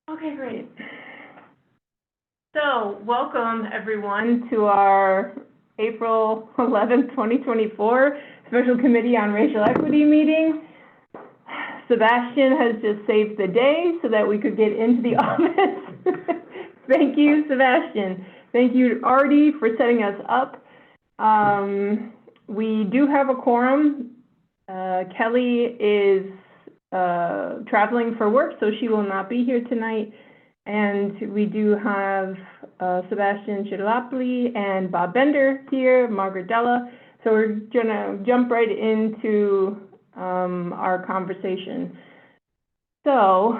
Okay, great. So, welcome everyone to our April 11th, 2024 Special Committee on Racial Equity meeting. Sebastian has just saved the day so that we could get into the office. Thank you, Sebastian. Thank you, Artie, for setting us up. We do have a quorum. Kelly is traveling for work, so she will not be here tonight. And we do have Sebastian Chidlapoli and Bob Bender here, Margaret Della. So we're gonna jump right into our conversation. So,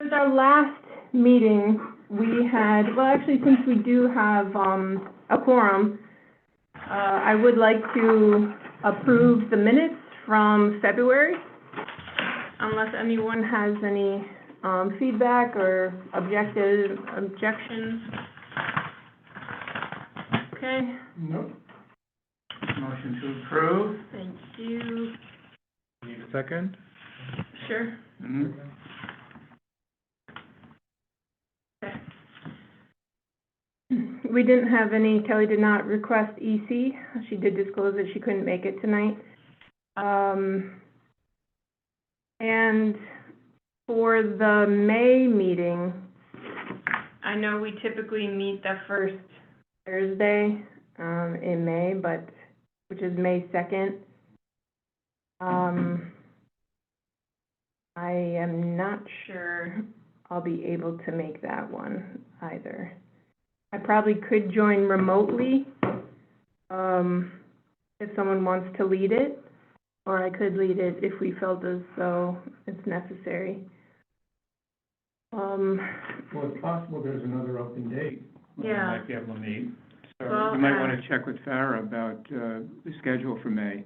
since our last meeting, we had, well, actually, since we do have a quorum, I would like to approve the minutes from February, unless anyone has any feedback or objections. Okay. Nope. Motion to approve. Thank you. Need a second? Sure. Mm-hmm. Okay. We didn't have any, Kelly did not request EC. She did disclose that she couldn't make it tonight. And for the May meeting, I know we typically meet the first Thursday in May, but which is May 2nd. I am not sure I'll be able to make that one either. I probably could join remotely if someone wants to lead it, or I could lead it if we felt as though it's necessary. Well, it's possible there's another open date. Yeah. We might be able to meet. So Well, you might want to check with Farah about the schedule for May.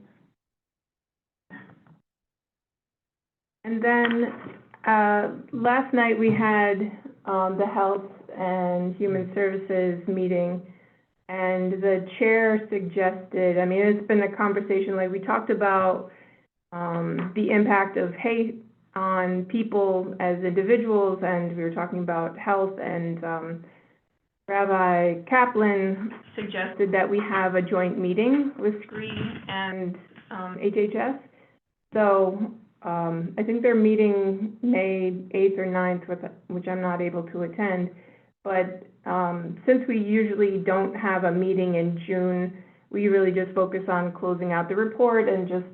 And then last night we had the Health and Human Services meeting, and the chair suggested, I mean, it's been a conversation, like we talked about the impact of hate on people as individuals, and we were talking about health, and Rabbi Kaplan suggested that we have a joint meeting with SCREE and HHS. So I think they're meeting May 8th or 9th, which I'm not able to attend. But since we usually don't have a meeting in June, we really just focus on closing out the report and just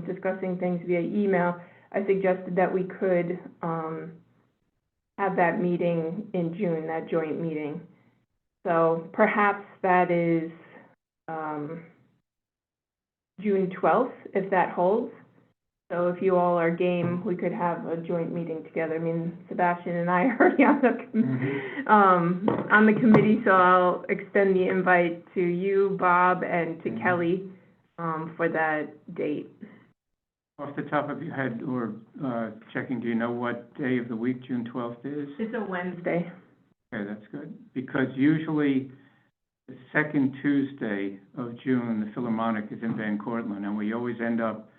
discussing things via email. I suggested that we could have that meeting in June, that joint meeting. So perhaps that is June 12th, if that holds. So if you all are game, we could have a joint meeting together. I mean, Sebastian and I are already on the committee, so I'll extend the invite to you, Bob, and to Kelly for that date. Off the top of your head, or checking, do you know what day of the week June 12th is? It's a Wednesday. Okay, that's good. Because usually the second Tuesday of June, the Philharmonic is in Van Cortlandt, and we always end up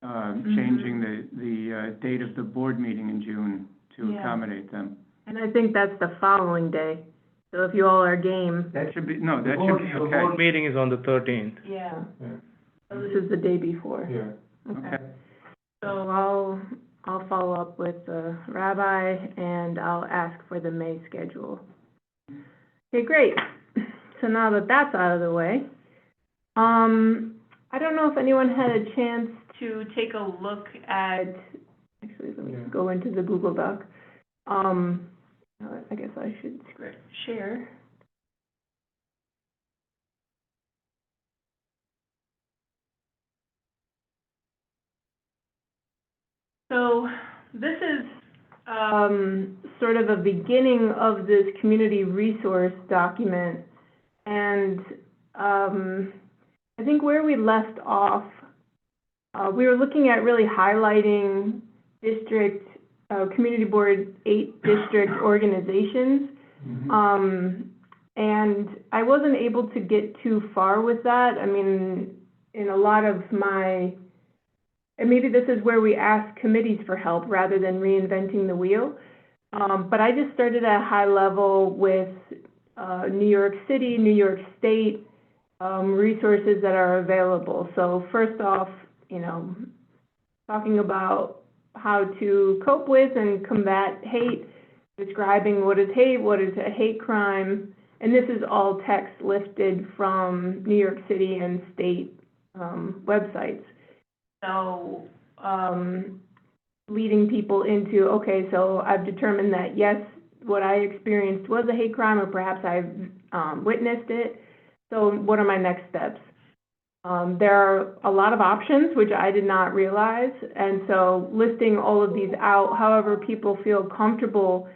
changing the date of the board meeting in June to accommodate them. And I think that's the following day. So if you all are game. That should be, no, that should be okay. The board meeting is on the 13th. Yeah. Yeah. So this is the day before. Yeah. Okay. So I'll follow up with the rabbi, and I'll ask for the May schedule. Okay, great. So now that that's out of the way, I don't know if anyone had a chance to take a look at, actually, let me go into the Google Doc. I guess I should share. So this is sort of a beginning of this community resource document, and I think where we left off, we were looking at really highlighting district, community board 8 district organizations. And I wasn't able to get too far with that. I mean, in a lot of my, and maybe this is where we ask committees for help rather than reinventing the wheel. But I just started at a high level with New York City, New York State, resources that are available. So first off, you know, talking about how to cope with and combat hate, describing what is hate, what is a hate crime, and this is all text lifted from New York City and state websites. So, leading people into, okay, so I've determined that yes, what I experienced was a hate crime, or perhaps I've witnessed it. So what are my next steps? There are a lot of options, which I did not realize, and so listing all of these out, however people feel comfortable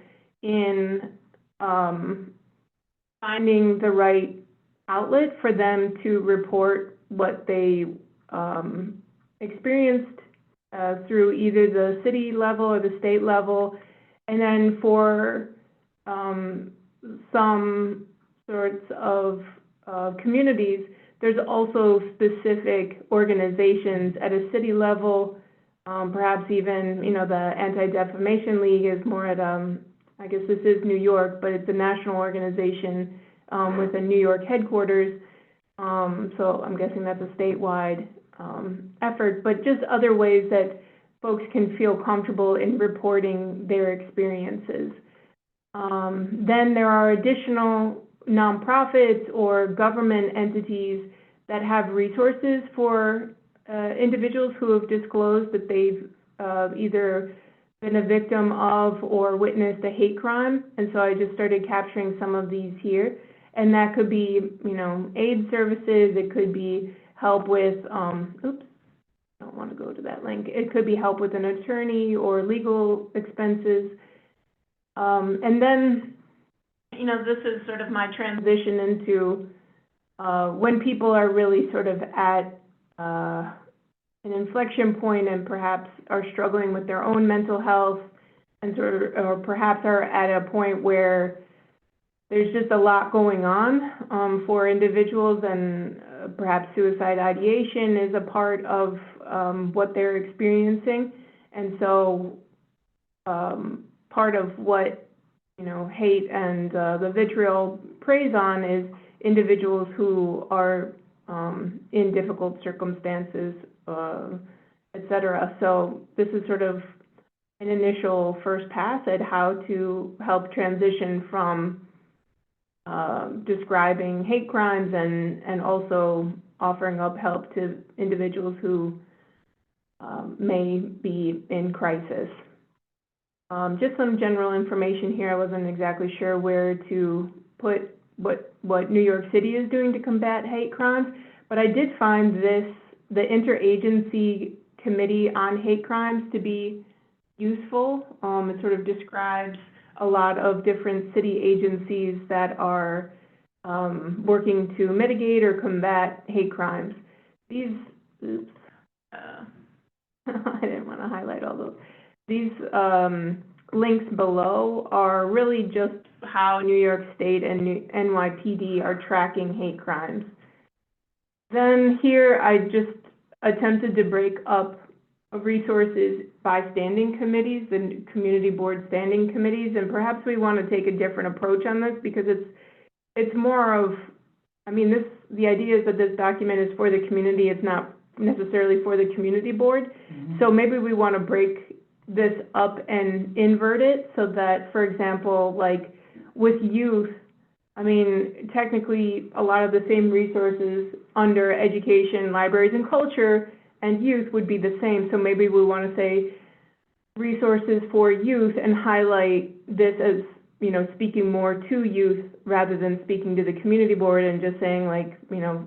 in finding the right outlet for them to report what they experienced through either the city level or the state level, and then for some sorts of communities, there's also specific organizations at a city level, perhaps even, you know, the Anti-Defamation League is more at, I guess this is New York, but it's a national organization with a New York headquarters, so I'm guessing that's a statewide effort, but just other ways that folks can feel comfortable in reporting their experiences. Then there are additional nonprofits or government entities that have resources for individuals who have disclosed that they've either been a victim of or witnessed a hate crime, and so I just started capturing some of these here. And that could be, you know, aid services, it could be help with, oops, I don't want to go to that link. It could be help with an attorney or legal expenses. And then, you know, this is sort of my transition into when people are really sort of at an inflection point and perhaps are struggling with their own mental health and sort of, or perhaps are at a point where there's just a lot going on for individuals, and perhaps suicide ideation is a part of what they're experiencing. And so part of what, you know, hate and the vitriol preys on is individuals who are in difficult circumstances, et cetera. So this is sort of an initial first pass at how to help transition from describing hate crimes and also offering up help to individuals who may be in crisis. Just some general information here. I wasn't exactly sure where to put what New York City is doing to combat hate crimes, but I did find the Interagency Committee on Hate Crimes to be useful. It sort of describes a lot of different city agencies that are working to mitigate or combat hate crimes. These, oops, I didn't want to highlight all those. These links below are really just how New York State and NYPD are tracking hate crimes. Then here I just attempted to break up resources by standing committees and community board standing committees, and perhaps we want to take a different approach on this because it's more of, I mean, the idea is that this document is for the community, it's not necessarily for the community board. Mm-hmm. So maybe we want to break this up and invert it so that, for example, like with youth, I mean, technically a lot of the same resources under education, libraries, and culture and youth would be the same. So maybe we want to say resources for youth and highlight this as, you know, speaking more to youth rather than speaking to the community board and just saying, like, you know,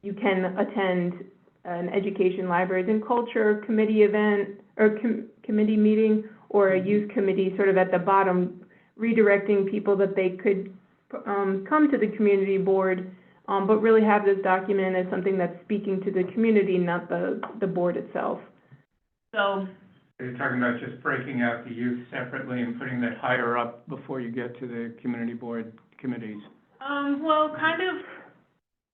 you can attend an education, libraries, and culture committee event or committee meeting, or a youth committee sort of at the bottom, redirecting people that they could come to the community board, but really have this document as something that's speaking to the community, not the board itself. So you're talking about just breaking out the youth separately and putting that higher up before you get to the community board committees? Well, kind of,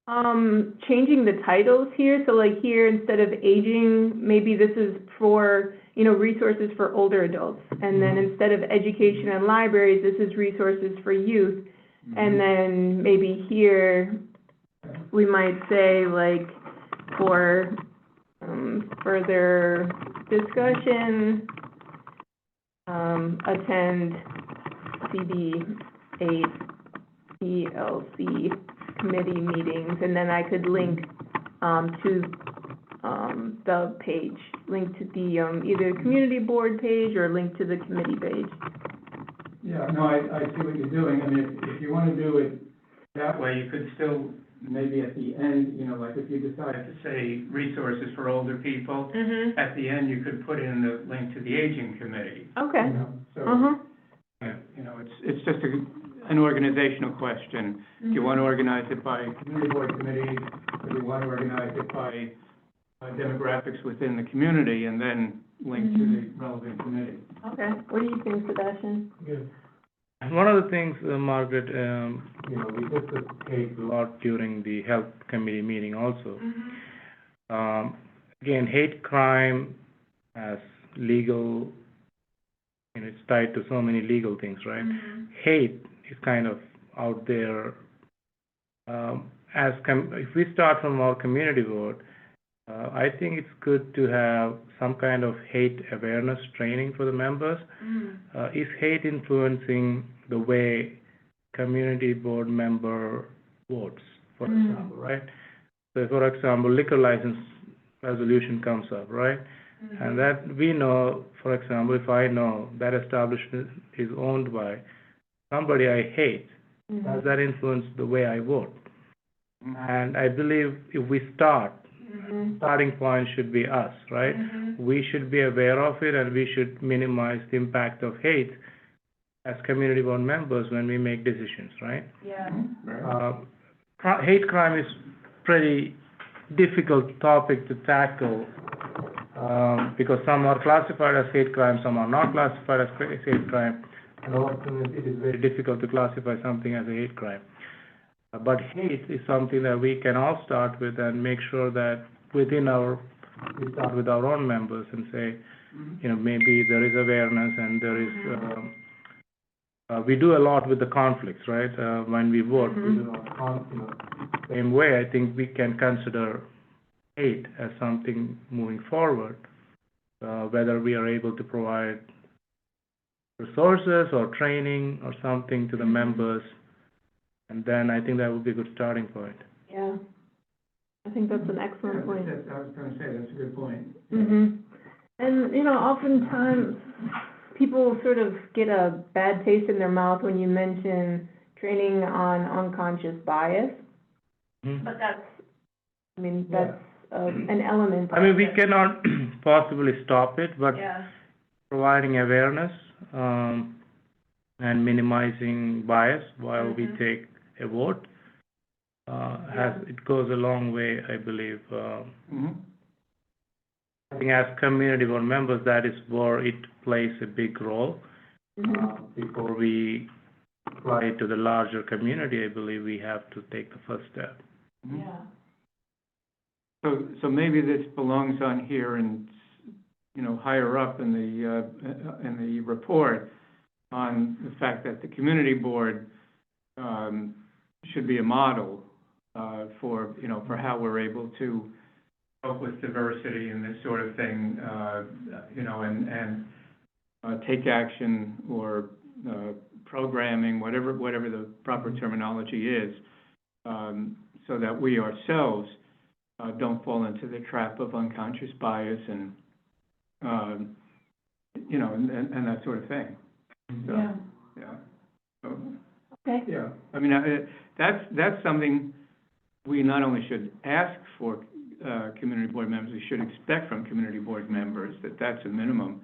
Changing the titles here, so like here, instead of aging, maybe this is for, resources for older adults. And then instead of education and libraries, this is resources for youth. And then maybe here, we might say like, for, further discussion, attend CB8 ELC committee meetings, and then I could link, to, the page, link to the, either community board page or link to the committee page. Yeah, no, I see what you're doing. I mean, if you want to do it that way, you could still, maybe at the end, like if you decide to say resources for older people, Mm-hmm. at the end, you could put in the link to the aging committee. Okay. So, Uh-huh. it's just an organizational question. Do you want to organize it by community board committees, or do you want to organize it by demographics within the community, and then link to the relevant committee? Okay. What do you think, Sebastian? One of the things, Margaret, we discussed hate a lot during the health committee meeting also. Again, hate crime as legal, it's tied to so many legal things, right? Hate is kind of out there. If we start from our community board, I think it's good to have some kind of hate awareness training for the members. Is hate influencing the way community board member votes, for example, right? So, for example, liquor license resolution comes up, right? And that we know, for example, if I know that establishment is owned by somebody I hate, does that influence the way I vote? And I believe if we starting point should be us, right? We should be aware of it, and we should minimize the impact of hate as community board members when we make decisions, right? Yeah. Hate crime is pretty difficult topic to tackle, because some are classified as hate crime, some are not classified as hate crime, and often it is very difficult to classify something as a hate crime. But hate is something that we can all start with and make sure that we start with our own members and say, maybe there is awareness and there is, we do a lot with the conflicts, right? When we vote, we do a lot of conflicts. Same way, I think we can consider hate as something moving forward, whether we are able to provide resources or training or something to the members. And then I think that would be a good starting point. Yeah. I think that's an excellent point. I was going to say, that's a good point. And, oftentimes, people sort of get a bad taste in their mouth when you mention training on unconscious bias. But that's an element. I mean, we cannot possibly stop it, but Yeah. providing awareness, and minimizing bias while we take a vote, it goes a long way, I believe. I think as community board members, that is where it plays a big role. Before we apply it to the larger community, I believe we have to take the first step. Yeah. So maybe this belongs on here and, higher up in the report on the fact that the community board, should be a model, for how we're able to cope with diversity and this sort of thing, and take action or, programming, whatever the proper terminology is, so that we ourselves don't fall into the trap of unconscious bias and that sort of thing. So, yeah. So, Okay. yeah. I mean, that's something we not only should ask for community board members, we should expect from community board members that's a minimum.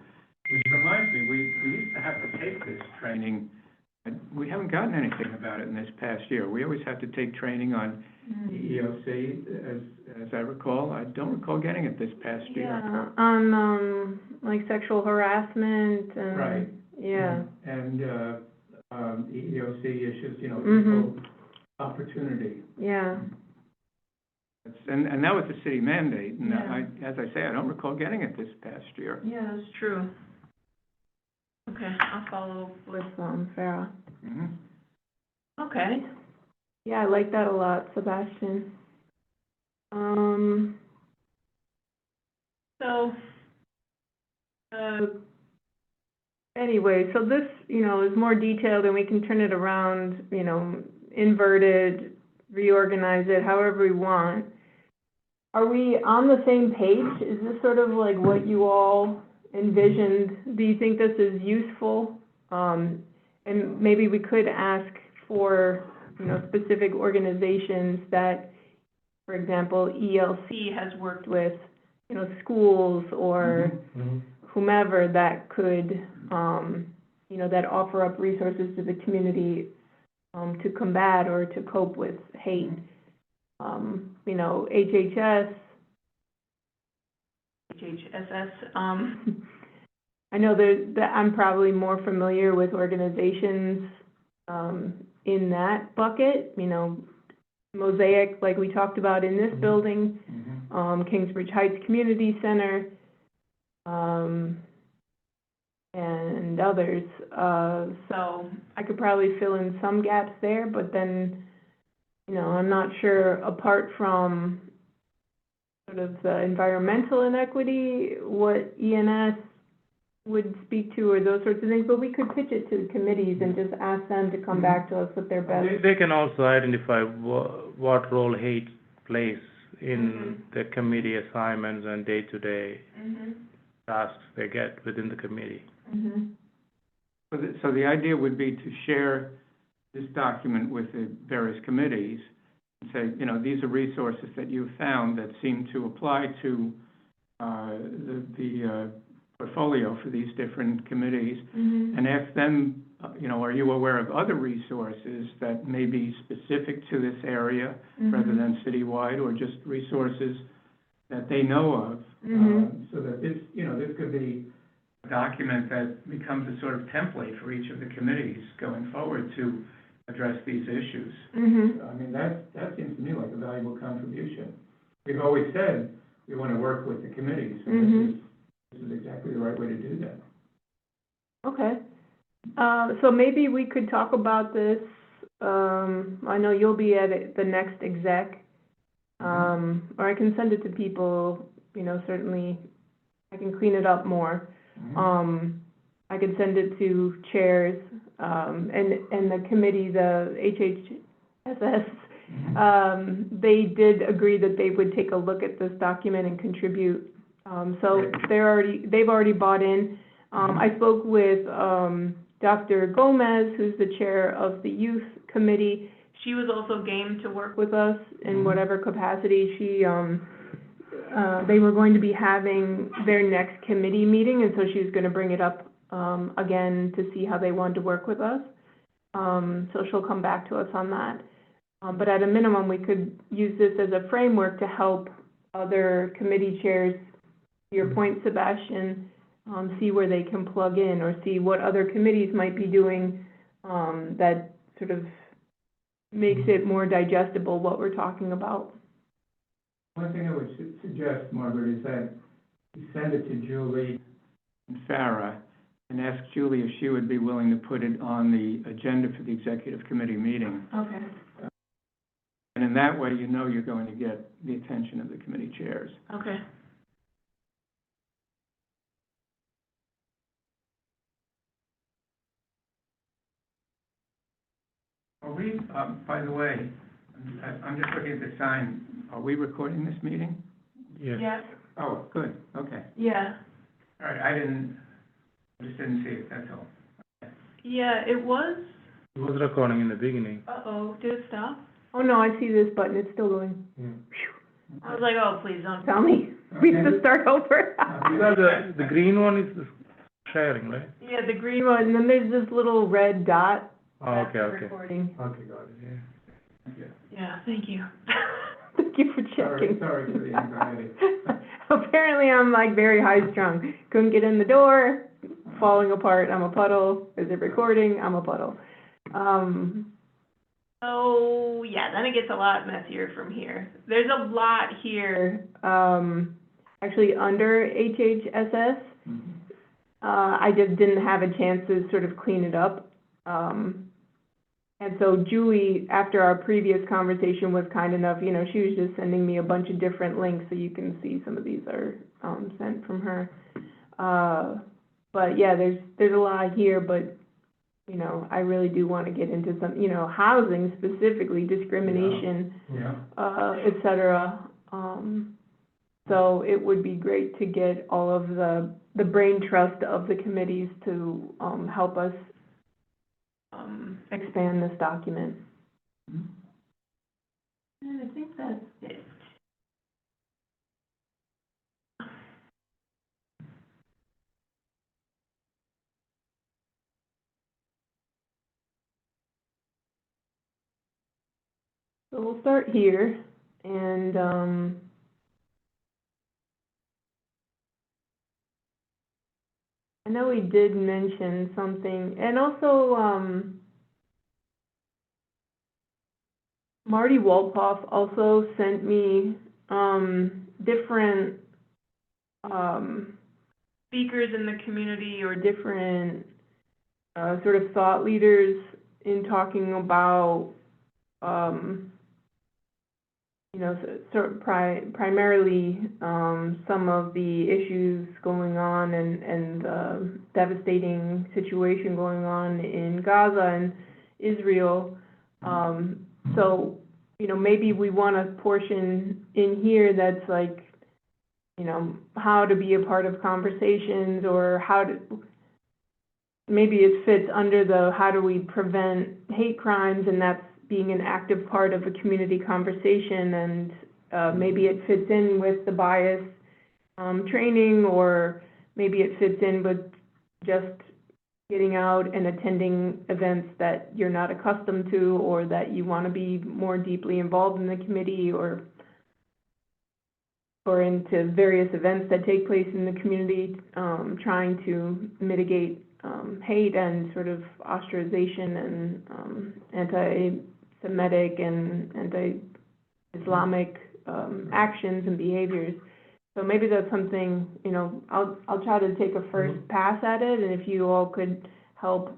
Which reminds me, we used to have to take this training. We haven't gotten anything about it in this past year. We always have to take training on EEOC, as I recall. I don't recall getting it this past year. Yeah, on, like sexual harassment and. Right. Yeah. And EEOC issues, equal opportunity. Yeah. And that was a city mandate, and Yeah. as I say, I don't recall getting it this past year. Yeah, that's true. Okay, I'll follow with, Farah. Mhm. Okay. Yeah, I like that a lot, Sebastian. So, anyway, so this, is more detailed and we can turn it around, invert it, reorganize it, however we want. Are we on the same page? Is this sort of like what you all envisioned? Do you think this is useful? And maybe we could ask for, specific organizations that, for example, ELC has worked with, schools or whomever that could, that offer up resources to the community, to combat or to cope with hate. HHS, I know that I'm probably more familiar with organizations, in that bucket, Mosaic, like we talked about in this building, Kingsbridge Heights Community Center, and others. So I could probably fill in some gaps there, but then, I'm not sure, apart from sort of the environmental inequity, what ENS would speak to, or those sorts of things, but we could pitch it to committees and just ask them to come back to us with their best. They can also identify what role hate plays in the committee assignments and day-to-day tasks they get within the committee. So the idea would be to share this document with the various committees and say, these are resources that you've found that seem to apply to the portfolio for these different committees, and ask them, are you aware of other resources that may be specific to this area rather than citywide, or just resources that they know of, so that this, this could be a document that becomes a sort of template for each of the committees going forward to address these issues. I mean, that seems to me like a valuable contribution. We've always said we want to work with the committees, and this is exactly the right way to do that. Okay. So maybe we could talk about this, I know you'll be at the next exec, or I can send it to people, certainly I can clean it up more. I could send it to chairs, and the committee, the HHSS, they did agree that they would take a look at this document and contribute. So they've already bought in. I spoke with, Dr. Gomez, who's the chair of the youth committee. She was also game to work with us in whatever capacity. They were going to be having their next committee meeting, and so she was gonna bring it up, again to see how they wanted to work with us. So she'll come back to us on that. But at a minimum, we could use this as a framework to help other committee chairs, to your point, Sebastian, see where they can plug in, or see what other committees might be doing, that sort of makes it more digestible, what we're talking about. One thing I would suggest, Margaret, is that you send it to Julie and Farah and ask Julie if she would be willing to put it on the agenda for the executive committee meeting. Okay. And in that way, you're going to get the attention of the committee chairs. Okay. Are we, by the way, I'm just looking at the sign, are we recording this meeting? Yes. Yeah. Oh, good, okay. Yeah. All right, I just didn't see it, that's all. Yeah, it was. It was recording in the beginning. Uh-oh, did it stop? Oh, no, I see this button, it's still going. I was like, oh, please don't tell me. We have to start over. The green one is sharing, right? Yeah, the green one, and then there's this little red dot. Oh, That's okay, the okay. recording. Okay, got it, yeah. Yeah, thank you. Thank you for checking. Sorry for the anxiety. Apparently, I'm like very high-strung. Couldn't get in the door, falling apart, I'm a puddle. Is it recording? I'm a puddle. Oh, yeah, then it gets a lot messier from here. There's a lot here, actually under HHSS. I just didn't have a chance to sort of clean it up. And so Julie, after our previous conversation, was kind enough, you know, she was just sending me a bunch of different links, so you can see some of these are, sent from her. But yeah, there's a lot here, but, you know, I really do want to get into some, you know, housing specifically, discrimination, et cetera. So it would be great to get all of the brain trust of the committees to, help us, expand this document. And I think that's it. So we'll start here, and, I know we did mention something, and also, Marty Wolpoff also sent me, different, speakers in the community or different, sort of thought leaders in talking about, you know, primarily, some of the issues going on and the devastating situation going on in Gaza and Israel. So, you know, maybe we want a portion in here that's like, you know, how to be a part of conversations, or how to, maybe it fits under the how do we prevent hate crimes, and that's being an active part of a community conversation, and maybe it fits in with the bias training, or maybe it fits in with just getting out and attending events that you're not accustomed to, or that you want to be more deeply involved in the committee, or into various events that take place in the community, trying to mitigate hate and sort of ostracization and anti-Semitic and anti-Islamic actions and behaviors. So maybe that's something, you know, I'll try to take a first pass at it, and if you all could help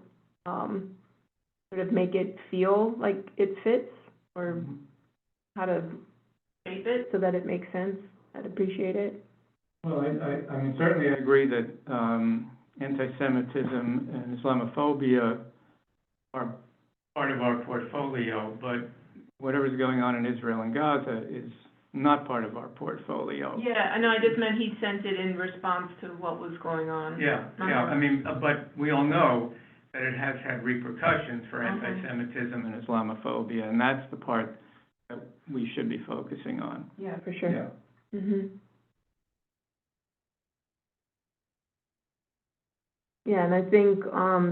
sort of make it feel like it fits, or how to shape it so that it makes sense, I'd appreciate it. Well, I mean, certainly I agree that anti-Semitism and Islamophobia are part of our portfolio, but whatever's going on in Israel and Gaza is not part of our portfolio. Yeah, I know, I just meant he sent it in response to what was going on. Yeah, I mean, but we all know that it has had repercussions for anti-Semitism and Islamophobia, and that's the part that we should be focusing on. Yeah, for sure. Yeah. Yeah, and I think,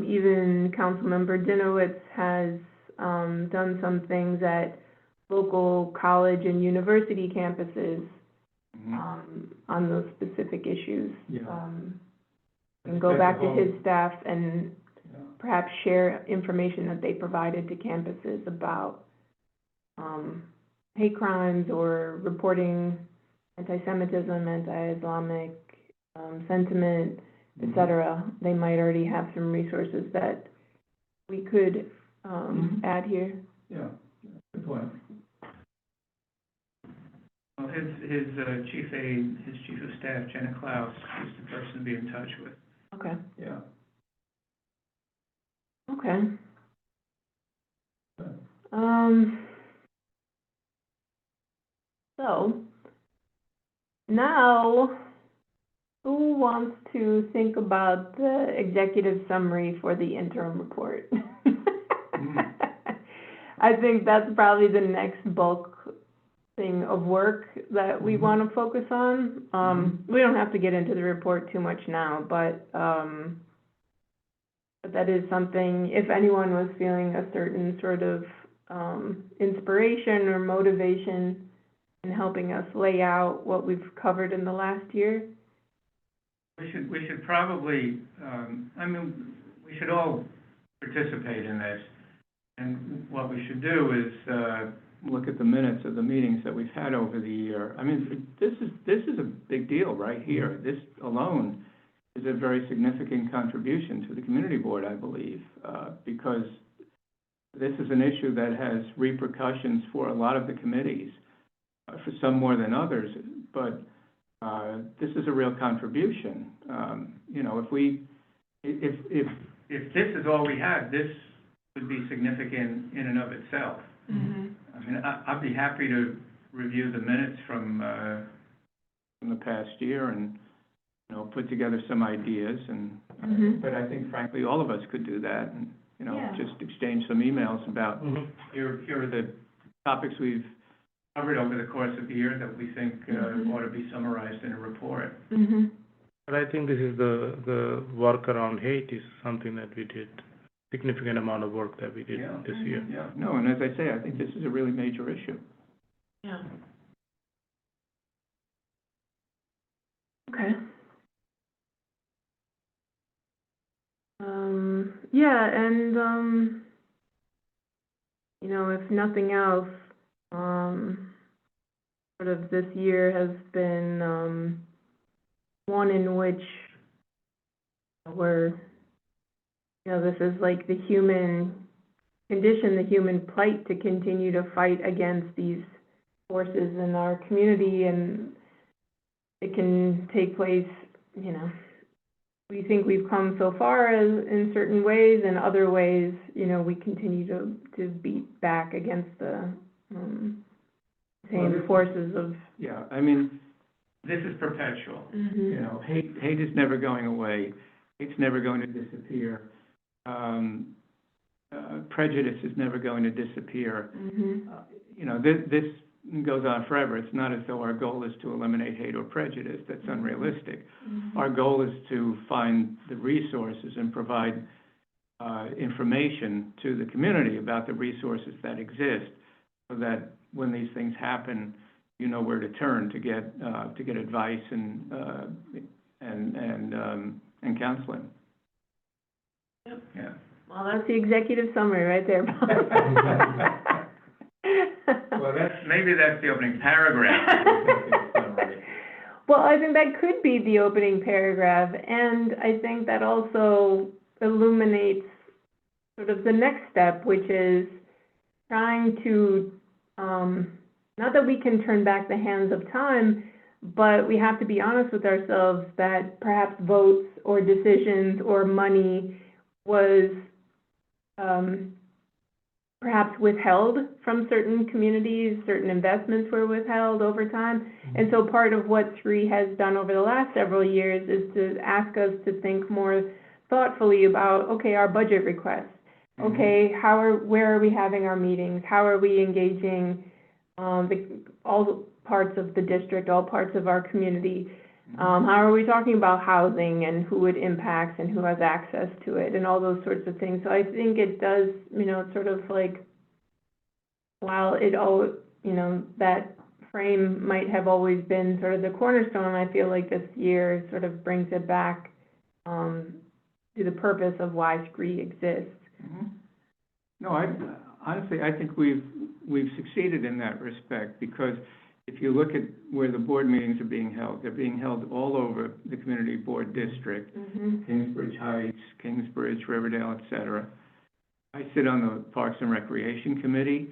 even Councilmember Dinowitz has, done some things at local college and university campuses, on those specific issues. And go back to his staff and perhaps share information that they provided to campuses about, hate crimes, or reporting anti-Semitism, anti-Islamic, sentiment, et cetera. They might already have some resources that we could, add here. Yeah, good point. Well, his chief aide, his chief of staff, Jenna Klaus, is the person to be in touch with. Okay. Yeah. Okay. So, now, who wants to think about the executive summary for the interim report? I think that's probably the next bulk thing of work that we want to focus on. We don't have to get into the report too much now, but that is something, if anyone was feeling a certain sort of inspiration or motivation in helping us lay out what we've covered in the last year. We should probably, I mean, we should all participate in this. And what we should do is, look at the minutes of the meetings that we've had over the year. I mean, this is a big deal right here. This alone is a very significant contribution to the community board, I believe, because this is an issue that has repercussions for a lot of the committees, for some more than others, but this is a real contribution. You know, if this is all we had, this would be significant in and of itself. Mm-hmm. I mean, I'd be happy to review the minutes from the past year and, you know, put together some ideas and, Mhm. but I think frankly, all of us could do that and, you know, Yeah. just exchange some emails about, Mhm. here are the topics we've covered over the course of the year that we think Mhm. ought to be summarized in a report. Mm-hmm. But I think this is the work around hate is something that we did, significant amount of work that we did Yeah. this year. Yeah, no, and as I say, I think this is a really major issue. Yeah. Okay. Yeah, and, you know, if nothing else, sort of this year has been, one in which we're, you know, this is like the human condition, the human plight to continue to fight against these forces in our community, and it can take place, you know, we think we've come so far in certain ways, and other ways, you know, we continue to beat back against the, same forces of. Yeah, I mean, this is perpetual. Mhm. You know, hate is never going away. It's never going to disappear. Prejudice is never going to disappear. Mhm. You know, this goes on forever. It's not as though our goal is to eliminate hate or prejudice. That's unrealistic. Mhm. Our goal is to find the resources and provide information to the community about the resources that exist, so that when these things happen, you know where to turn to get advice and counseling. Yep. Yeah. Well, that's the executive summary right there, Bob. Well, maybe that's the opening paragraph. Well, I think that could be the opening paragraph, and I think that also illuminates sort of the next step, which is trying to, not that we can turn back the hands of time, but we have to be honest with ourselves that perhaps votes or decisions or money was, perhaps withheld from certain communities, certain investments were withheld over time. And so part of what SRI has done over the last several years is to ask us to think more thoughtfully about, okay, our budget requests. Okay, where are we having our meetings? How are we engaging, all parts of the district, all parts of our community? How are we talking about housing and who it impacts and who has access to it and all those sorts of things? So I think it does, you know, it's sort of like, while it all, you know, that frame might have always been sort of the cornerstone, I feel like this year sort of brings it back, to the purpose of why SCRI exists. Mhm. No, honestly, I think we've succeeded in that respect, because if you look at where the board meetings are being held, they're being held all over the community board district, Mm-hmm. Kingsbridge Heights, Kingsbridge, Riverdale, et cetera. I sit on the Parks and Recreation Committee,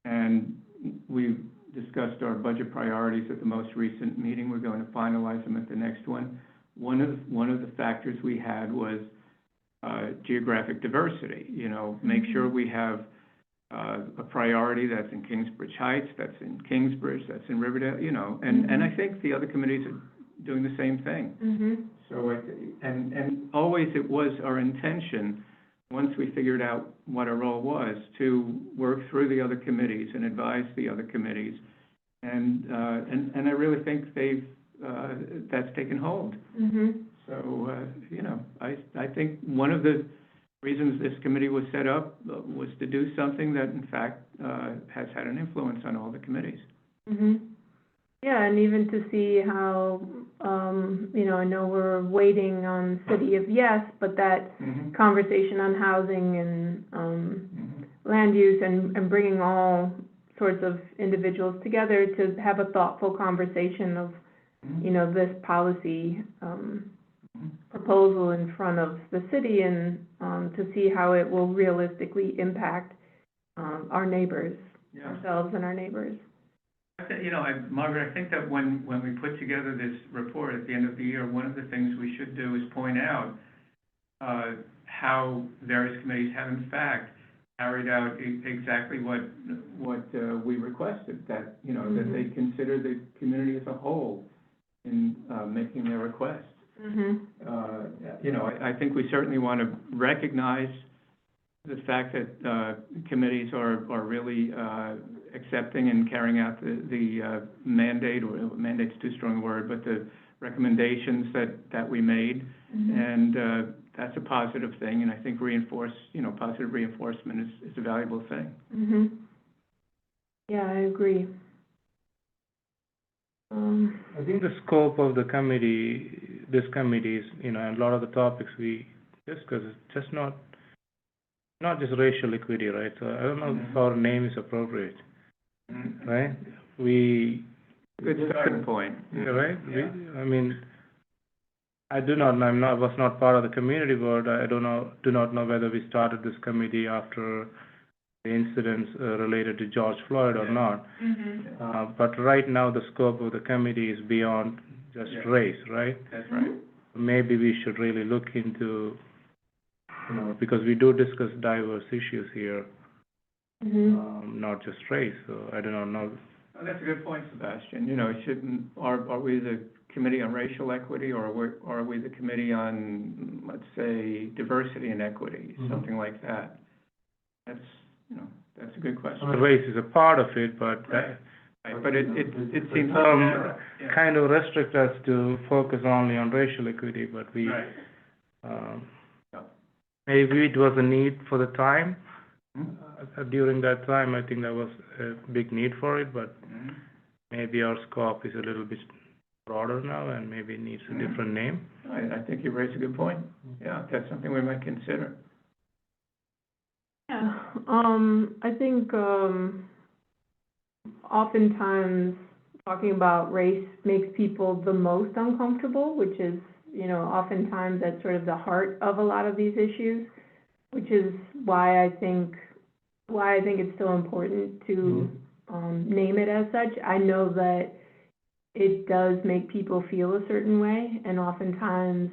and we've discussed our budget priorities at the most recent meeting. We're going to finalize them at the next one. One of the factors we had was geographic diversity. You know, make sure we have a priority that's in Kingsbridge Heights, that's in Kingsbridge, that's in Riverdale, you know, and I think the other committees are doing the same thing. Mm-hmm. So, and always it was our intention, once we figured out what our role was, to work through the other committees and advise the other committees. And I really think that's taken hold. Mm-hmm. So, you know, I think one of the reasons this committee was set up was to do something that, in fact, has had an influence on all the committees. Mm-hmm. Yeah, and even to see how, you know, I know we're waiting on City of Yes, but that conversation on housing and, land use and bringing all sorts of individuals together to have a thoughtful conversation of, you know, this policy, proposal in front of the city and, to see how it will realistically impact, our neighbors, Yeah. ourselves and our neighbors. You know, Margaret, I think that when we put together this report at the end of the year, one of the things we should do is point out how various committees have in fact carried out exactly what we requested, that, you know, that they consider the community as a whole in making their requests. You know, I think we certainly want to recognize the fact that committees are really accepting and carrying out the mandate, or mandate's too strong a word, but the recommendations that we made. And that's a positive thing, and I think positive reinforcement is a valuable thing. Yeah, I agree. I think the scope of the committee, this committee is, you know, a lot of the topics we discuss is just not just racial equity, right? So I don't know if our name is appropriate, right? Good starting point. Yeah, right? Yeah. I mean, I was not part of the community board. I do not know whether we started this committee after the incidents related to George Floyd or not. But right now, the scope of the committee is beyond just race, right? That's right. Maybe we should really look into, you know, because we do discuss diverse issues here, not just race. So I do not know. Oh, that's a good point, Sebastian. You know, are we the Committee on Racial Equity, or are we the Committee on, let's say, Diversity and Equity, something like that? That's a good question. Race is a part of it, but Right. But it seems kind of restrict us to focus only on racial equity, but we, maybe it was a need for the time. During that time, I think there was a big need for it, but maybe our scope is a little bit broader now, and maybe it needs a different name. I think you raised a good point. Yeah, that's something we might consider. Yeah, I think, oftentimes talking about race makes people the most uncomfortable, which is, you know, oftentimes at sort of the heart of a lot of these issues, which is why I think it's so important to, name it as such. I know that it does make people feel a certain way, and oftentimes,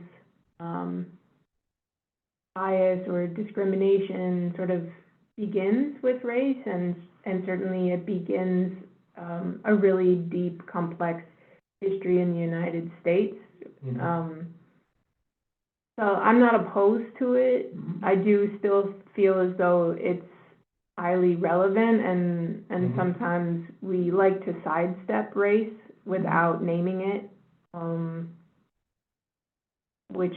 bias or discrimination sort of begins with race, and certainly it begins a really deep, complex history in the United States. So I'm not opposed to it. I do still feel as though it's highly relevant, and sometimes we like to sidestep race without naming it, which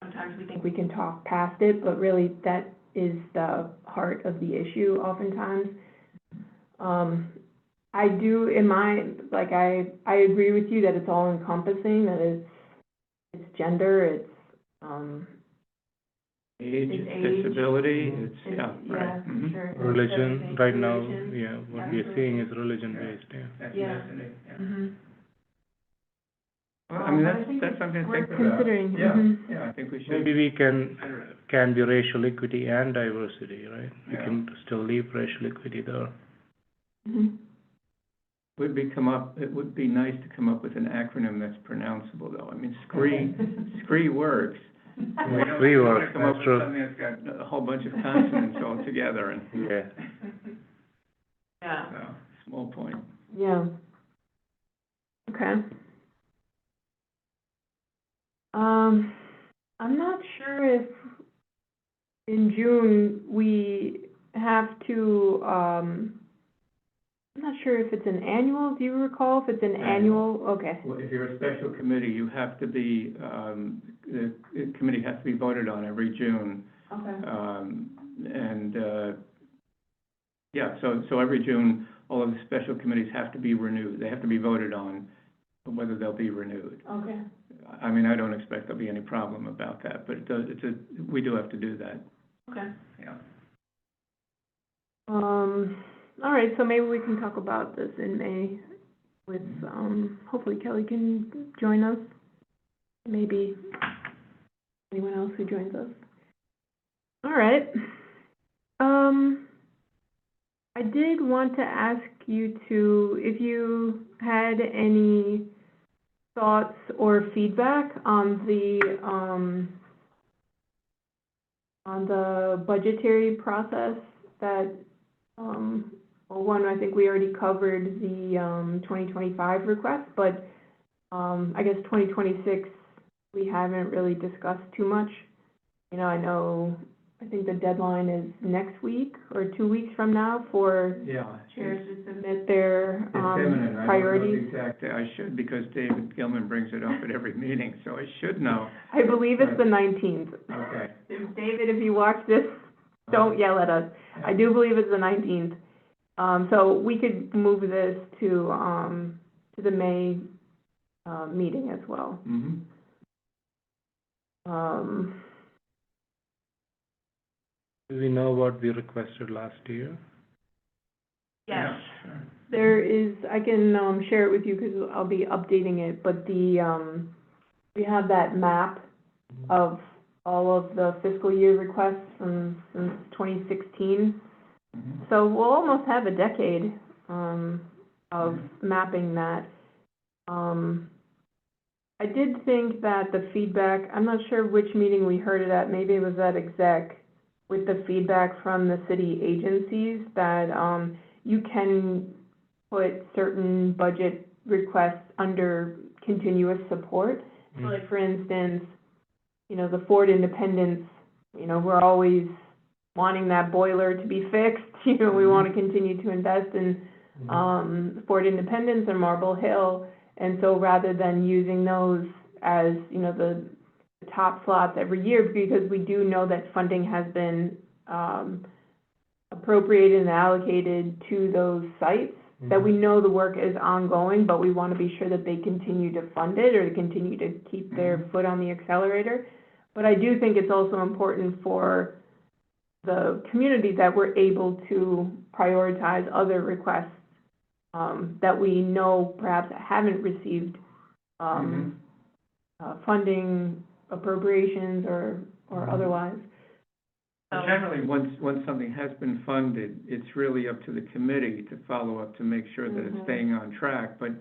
sometimes we think we can talk past it, but really that is the heart of the issue oftentimes. I do, I agree with you that it's all encompassing, that it's gender, it's, Age, it's age, disability, yeah, for sure. Religion, right now, Religion. what we are seeing is religion-based, ethnicity. Well, I I mean, think that's something to worth think about. considering. Yeah, I think we should. Maybe we can be racial equity and diversity, right? We can still leave racial equity there. It would be nice to come up with an acronym that's pronounceable, though. I mean, SCREE works. SCREE works, Come up that's with true. something that's got a whole bunch of consonants all together, and Yeah. so, small point. Yeah. Okay. I'm not sure if in June we have to, I'm not sure if it's an annual, do you recall if it's an annual? Okay. Well, if you're a special committee, you have to be, the committee has to be voted on every June. Okay. So every June, all of the special committees have to be renewed. They have to be voted on, whether they'll be renewed. Okay. I mean, I don't expect there'll be any problem about that, but we do have to do that. Okay. Yeah. All right, so maybe we can talk about this in May with, hopefully Kelly can join us. Maybe anyone else who joins us. All right. I did want to ask you if you had any thoughts or feedback on the budgetary process that, well, one, I think we already covered the, 2025 request, but, I guess 2026, we haven't really discussed too much. You know, I think the deadline is next week or 2 weeks from now for Yeah. chairs to submit their, It's imminent. I priorities. don't know the exact, I should, because David Gilman brings it up at every meeting, so I should know. I believe it's the 19th. Okay. David, if you watch this, don't yell at us. I do believe it's the 19th. So we could move this to the May, meeting as well. Mm-hmm. Do we know what we requested last year? Yes. Sure. There is, I can, share it with you because I'll be updating it, but we have that map of all of the fiscal year requests since 2016. Mm-hmm. So we'll almost have a decade, of mapping that. I did think that the feedback, I'm not sure which meeting we heard it at, maybe it was at exec, with the feedback from the city agencies that, you can put certain budget requests under continuous support. So like, for instance, you know, the Ford Independence, you know, we're always wanting that boiler to be fixed. You know, we want to continue to invest in, Ford Independence and Marble Hill. And so rather than using those as, you know, the top slots every year, because we do know that funding has been, appropriated and allocated to those sites, that we know the work is ongoing, but we want to be sure that they continue to fund it or to continue to keep their foot on the accelerator. But I do think it's also important for the community that we're able to prioritize other requests, that we know perhaps haven't received, funding appropriations or otherwise. Generally, once something has been funded, it's really up to the committee to follow up to make sure that it's staying on track. But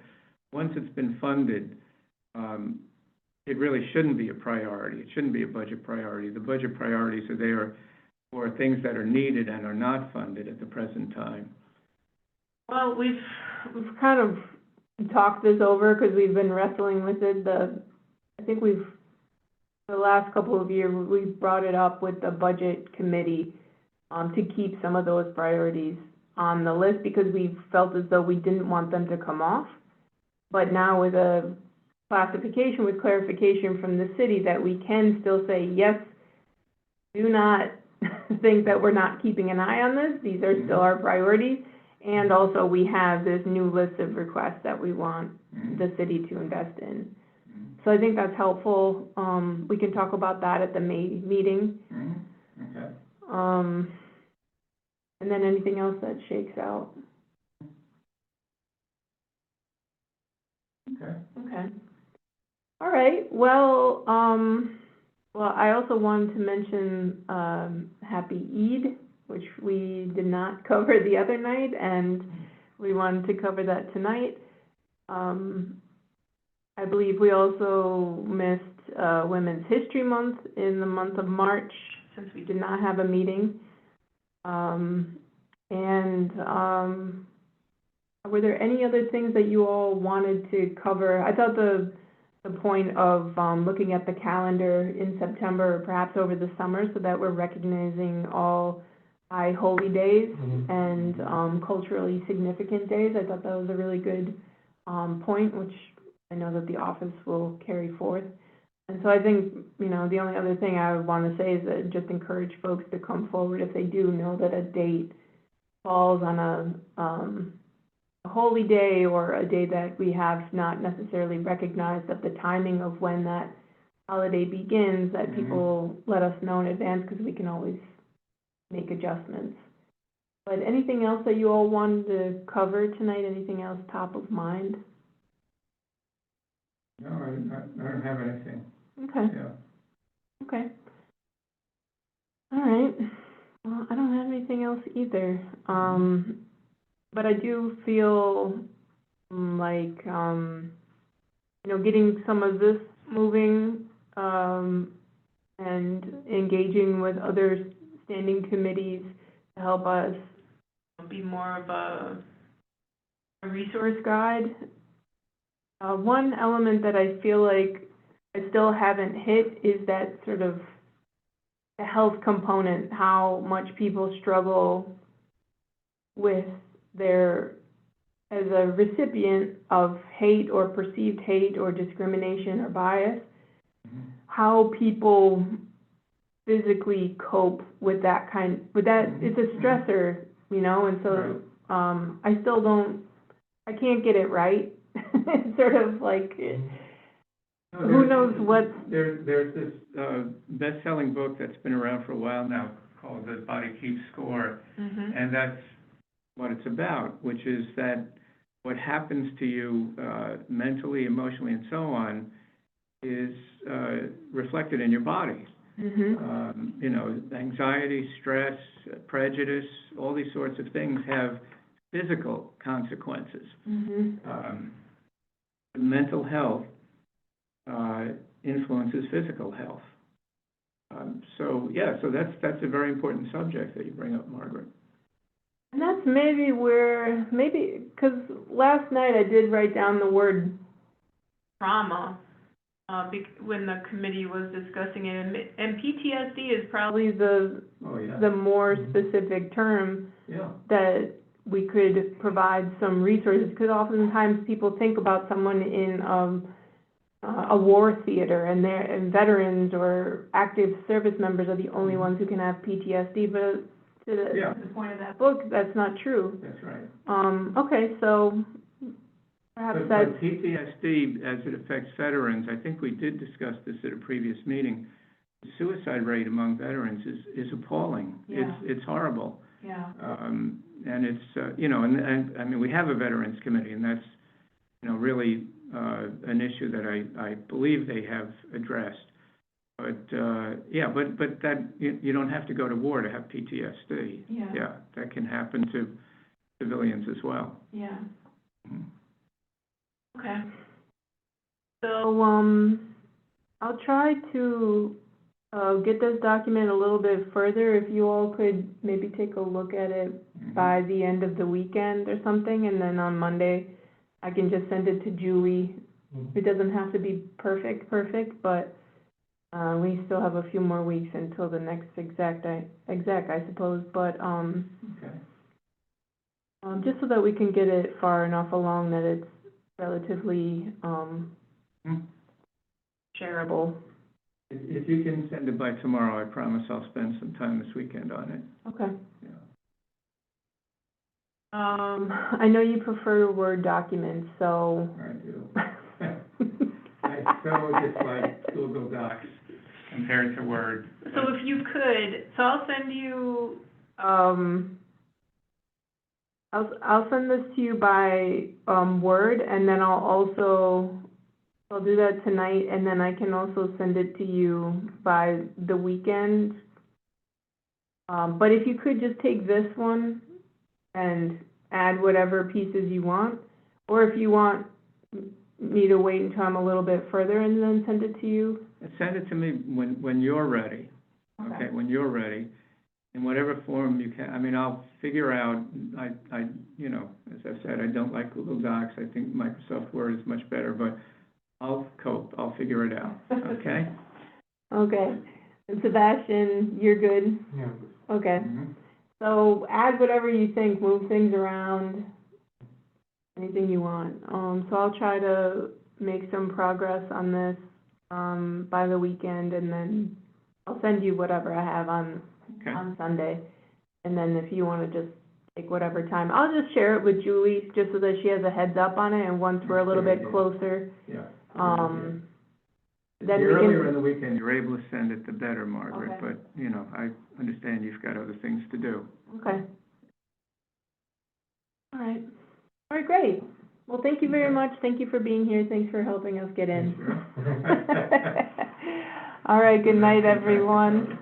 once it's been funded, it really shouldn't be a priority. It shouldn't be a budget priority. The budget priorities are there for things that are needed and are not funded at the present time. Well, we've kind of talked this over because we've been wrestling with it. I think the last couple of years, we've brought it up with the budget committee, to keep some of those priorities on the list because we felt as though we didn't want them to come off. But now with a classification, with clarification from the city that we can still say, yes, do not think that we're not keeping an eye on this. These are still our priorities. And also we have this new list of requests that we want the city to invest in. So I think that's helpful. We can talk about that at the May meeting. Okay. And then anything else that shakes out. Okay. Okay. All right. Well, I also wanted to mention, Happy Eid, which we did not cover the other night, and we wanted to cover that tonight. I believe we also missed, Women's History Month in the month of March, since we did not have a meeting. Were there any other things that you all wanted to cover? I thought the point of, looking at the calendar in September, or perhaps over the summer, so that we're recognizing all high holy days and, culturally significant days. I thought that was a really good, point, which I know that the office will carry forth. And so I think, you know, the only other thing I would want to say is that just encourage folks to come forward if they do know that a date falls on a holy day or a day that we have not necessarily recognized at the timing of when that holiday begins, that people let us know in advance, because we can always make adjustments. But anything else that you all wanted to cover tonight, anything else top of mind? No, I don't have anything, Okay, yeah. okay. All right, well, I don't have anything else either, but I do feel like, getting some of this moving, and engaging with other standing committees to help us be more of a resource guide. One element that I feel like I still haven't hit is that sort of the health component, how much people struggle with their, as a recipient of hate or perceived hate or discrimination or bias, how people physically cope with that it's a stressor, and so, I still I can't get it right. It's sort of like, who knows what. There's this, best-selling book that's been around for a while now called The Body Keeps Score. And that's what it's about, which is that what happens to you, mentally, emotionally, and so on, is, reflected in your body. Anxiety, stress, prejudice, all these sorts of things have physical consequences. Mental health influences physical health. So that's a very important subject that you bring up, Margaret. And that's maybe because last night I did write down the word trauma, when the committee was discussing it, and PTSD is probably the more specific term that we could provide some resources, because oftentimes people think about someone in a war theater, and veterans or active service members are the only ones who can have PTSD, but to the point of that book, that's not true. That's right. Okay, so perhaps But PTSD, as it affects veterans, I think we did discuss this at a previous meeting. The suicide rate among veterans is appalling. Yeah. It's horrible. Yeah. And it's, and I mean, we have a veterans committee, and that's, really an issue that I believe they have addressed. But, but that, you don't have to go to war to have PTSD. Yeah. Yeah, that can happen to civilians as well. Yeah. Mhm. Okay. So, I'll try to get this document a little bit further. If you all could maybe take a look at it by the end of the weekend or something, and then on Monday, I can just send it to Julie. It doesn't have to be perfect, but we still have a few more weeks until the next exec, I suppose. But Okay. just so that we can get it far enough along that it's relatively shareable. If you can send it by tomorrow, I promise I'll spend some time this weekend on it. Okay. Yeah. I know you prefer Word documents, so. I do. I so dislike Google Docs compared to Word. So if you could, so I'll send you, I'll send this to you by, Word, and then I'll do that tonight, and then I can also send it to you by the weekend. But if you could just take this one and add whatever pieces you want, or if you want me to wait until I'm a little bit further and then send it to you. Send it to me when you're ready. Okay, when you're ready, in whatever form you can. I mean, I'll figure out, I as I said, I don't like Google Docs. I think Microsoft Word is much better, but I'll cope. I'll figure it out, okay? Okay. And Sebastian, you're good? Yeah. Okay. Mhm. So add whatever you think, move things around, anything you want. So I'll try to make some progress on this, by the weekend, and then I'll send you whatever I have on Sunday. And then if you wanna just take whatever time, I'll just share it with Julie, just so that she has a heads up on it, and once we're a little bit closer, Yeah. then The we earlier in can. the weekend you're able to send it, the better, Margaret. Okay. But, I understand you've got other things to do. Okay. All right. All right, great. Well, thank you very much. Thank you for being here. Thanks for helping us get in. Sure. All right, good night, everyone.